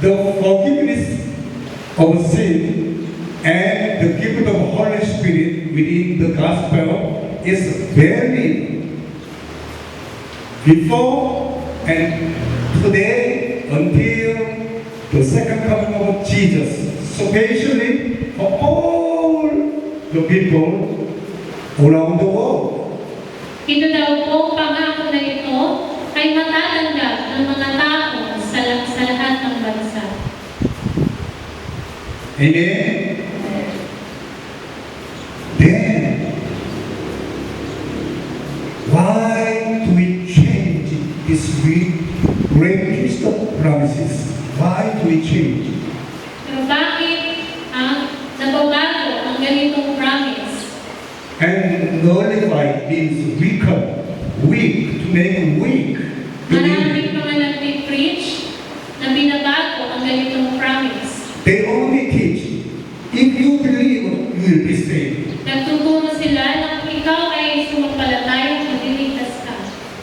the forgiveness of sin and the gift of Holy Spirit within the gospel is very before and today until the second coming of Jesus, especially for all the people around the world. Ito daw po, pangako na ito ay matatanggap ng mga tao sa lahat ng bansa. Amen? Then, why do we change this great list of promises? Why do we change? Pero bakit nababago ang ganitong promise? And nullify means weaken, weak, to make weak. Maraming mga nag-preach na binabago ang ganitong promise. They only teach, if you believe, you will be saved. Nagtuturo sila na kung ikaw ay sumampalataya, maliligtas ka.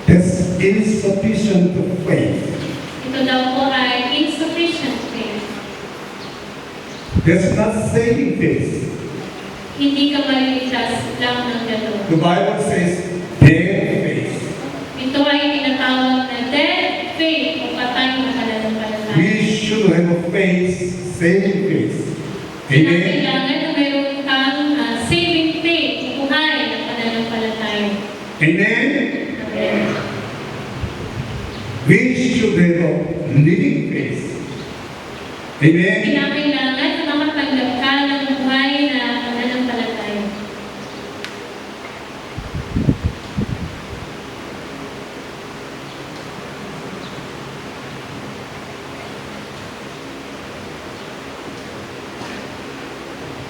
That's insufficient faith. Ito daw po ay insufficient faith. That's not saving faith. Hindi ka maliligtas lang ng gano'n. The Bible says dead faith. Ito ay tinatawag na dead faith o patay na pananampalataya. We should have a faith, saving faith. Amen. Kailangan na mayroon kang saving faith, buhay na pananampalataya. Amen. Amen. We should have a living faith. Amen. Kailangan na makatanggap ka ng buhay na pananampalataya.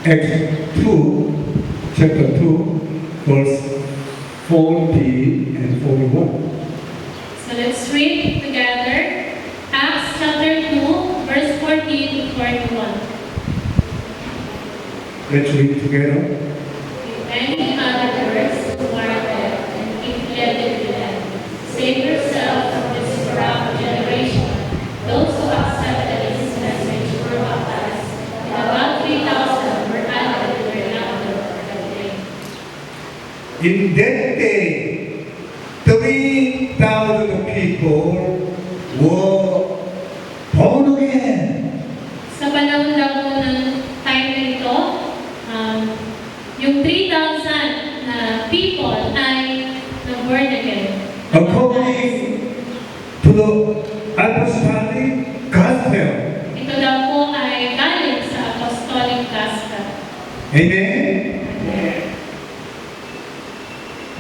Acts 2, chapter 2, verse 40 and 41. So let's read together Acts chapter 2, verse 40 to 41. Let's read together. If any other words are there, and keep led to them, save yourself from this corrupt generation. Those who accepted his message were baptized, and about 3,000 were added to their number that day. In that day, 3,000 people were born again. Sa panahon daw po ng time na ito, yung 3,000 na people ay na-born again. According to the apostolic gospel. Ito daw po ay galing sa apostolic gospel. Amen.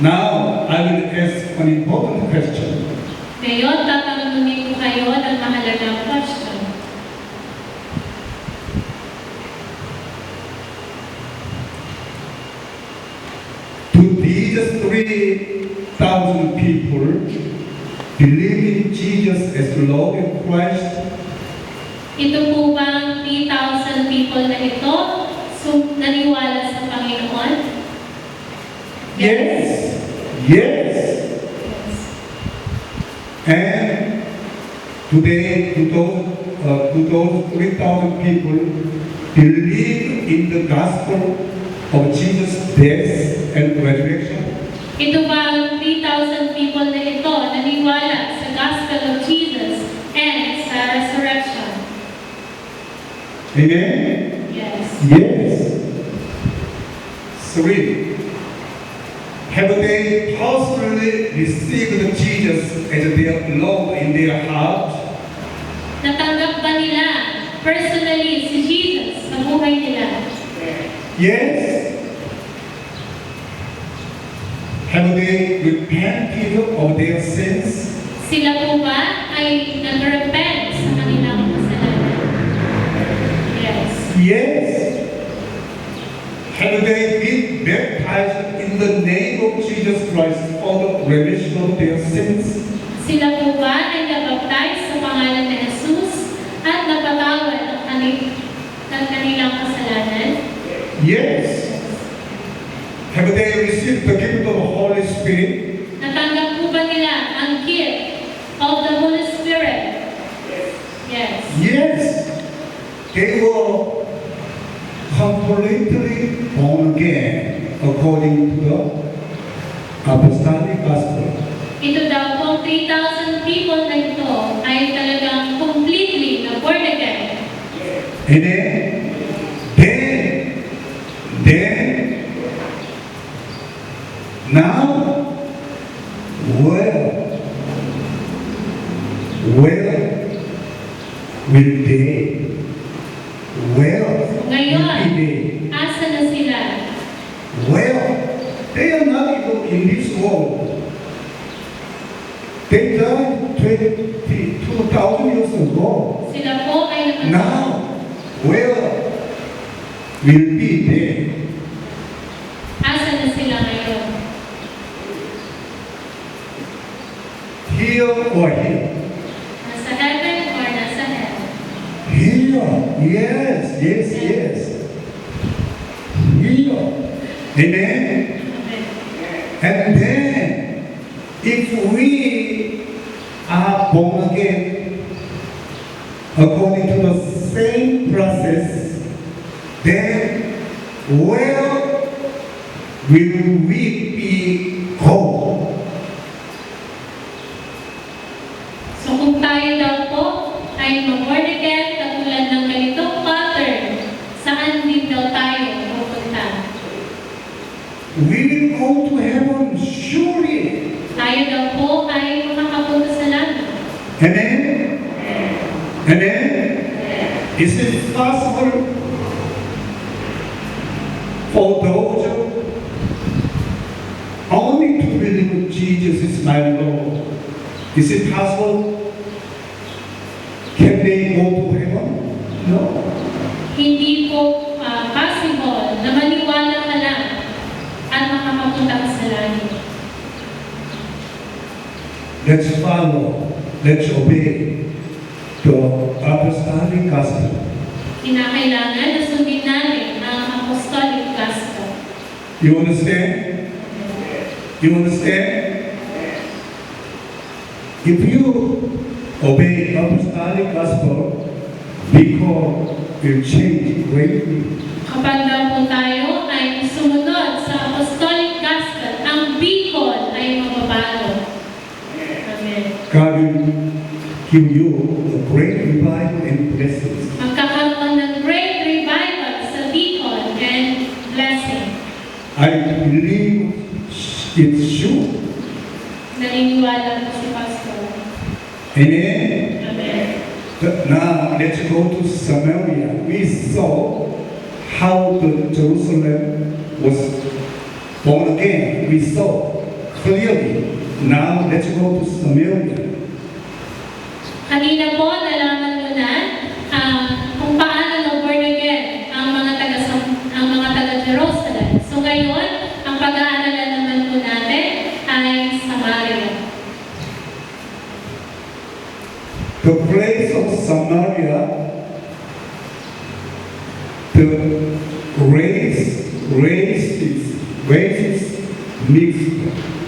Now, I will ask an important question. Ngayon, tatanungin ko kayo ng mahalagang question. Do these 3,000 people believe in Jesus as Lord and Christ? Ito po bang 3,000 people na ito naniwala sa Panginoon? Yes. Yes. And today, to those 3,000 people believe in the gospel of Jesus' death and resurrection. Ito bang 3,000 people na ito naniwala sa gospel of Jesus and sa resurrection? Amen? Yes. Yes. 3. Have they personally received Jesus as their Lord in their heart? Natanggap ba nila personally si Jesus sa buhay nila? Yes. Have they repented of their sins? Sila po ba ay nag-repent sa kanilang kasalanan? Yes. Yes. Have they been baptized in the name of Jesus Christ for the remission of their sins? Sila po ba ay nabaptize sa pangalan ni Jesus at napatawad ng kanilang kasalanan? Yes. Have they received the gift of the Holy Spirit? Natanggap po ba nila ang gift of the Holy Spirit? Yes. Yes, they were completely born again according to the apostolic gospel. Ito daw pong 3,000 people na ito ay talagang completely na born again. And then, now, where will they? Where Ngayon, will be they? asa na sila? Well, they are not even in this world. They died 2,000 years ago. Sila po ay namatay. Now, where will be they? Asa na sila ngayon? Here or here? Nasa heaven or nasa hell? Here. Yes. Here. Amen. Amen. And then, if we are born again according to the same process, then where will we be called? So kung tayo daw po ay mag-born again katulad ng ganitong pattern, saan din daw tayo pupunta? We will go to heaven surely. Tayo daw po ay makakapunta sa langit. Amen. Is it possible for those only to believe Jesus is my Lord? Is it possible? Can they go to heaven? No. Hindi po possible na maniwala ka lang at makakapunta ka sa langit. Let's follow. Let's obey the apostolic gospel. Kinakailangan na sundin natin ang apostolic gospel. You understand? You understand? If you obey apostolic gospel, because will change greatly. Kapag daw po tayo ay sumunod sa apostolic gospel, ang Bicol ay mababago. Amen. God will give you a great revival and blessings. Magkakaroon ng great revival sa Bicol and blessing. I believe it's true. Naniniwala po si Pastor. Amen. Amen. Now let's go to Samaria. We saw how the Jerusalem was born again. We saw clearly. Now let's go to Samaria. Kanina po, nalaman mo na kung paano na-born again ang mga taga-Jerusalem. So ngayon, ang pag-aaralan naman po natin ay Samaria. The place of Samaria, the race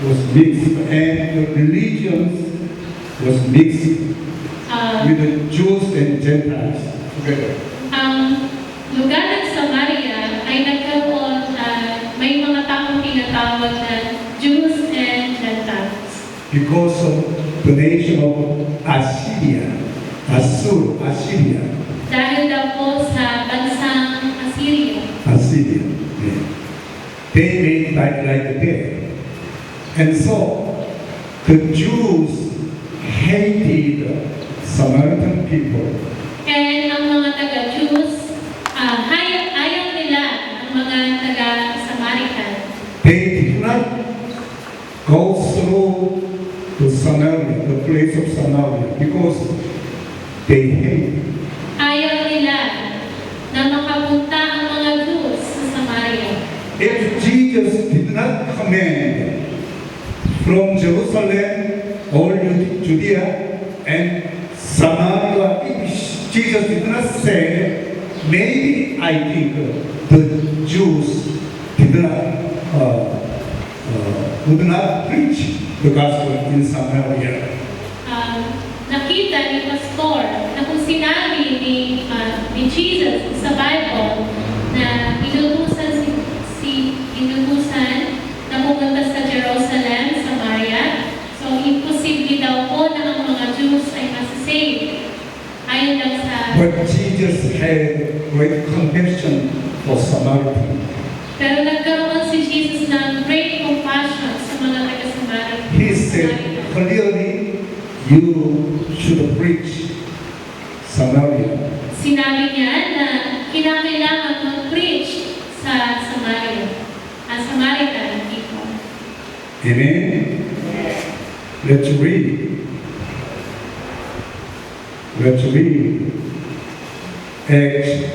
was mixed, and the religions was mixed with the Jews and Gentiles together. Ang lugar ng Samaria ay nagkaroon, may mga taong tinatawag na Jews and Gentiles. Because of the nation of Assyria. Dahil daw po sa bansang Assyria. Yeah. They made like that. And so, the Jews hated Samaritan people. And ang mga taga-Jews, ayaw nila ang mga taga-Samaritan. They did not go through to Samaria, the place of Samaria, because they hate. Ayaw nila na makapunta ang mga Jews sa Samaria. If Jesus did not command from Jerusalem, all Judea and Samaria, if Jesus did not say, maybe I think the Jews would not preach the gospel in Samaria. Nakita ni Pastor na kung sinabi But Jesus had great compassion for Samaritan. Pero nagkaroon si Jesus ng great compassion sa mga taga-Samaritan. He said clearly, you should preach Samaria. Sinabi niya na kinakailangan mag-preach sa Samaritan people. Amen. Let's read. Let's read Acts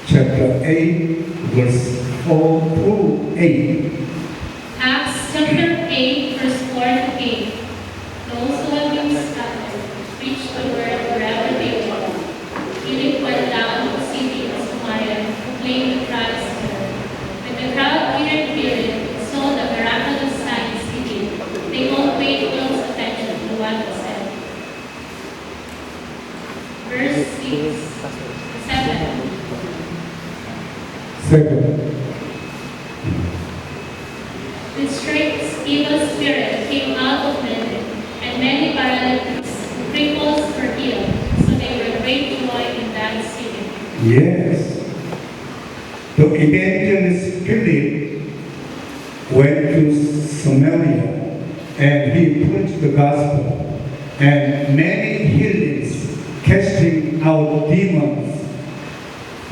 chapter 8, verse 4 through 8. Acts chapter 8, verse 4 to 8. Those who have been scattered preach the word wherever they go. Philip went down to the city of Samaria, proclaimed the Christ there. When the crowd heard Philip and saw the miraculous signs he did, they all paid close attention to what he said. Verse 6, 7. Second, The strange evil spirit came out of men, and many paralytics and cripples were healed. So they were great joy in that city. yes. The evangelist Philip went to Samaria and he preached the gospel, and many healings, casting out demons,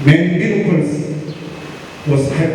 many miracles was happening.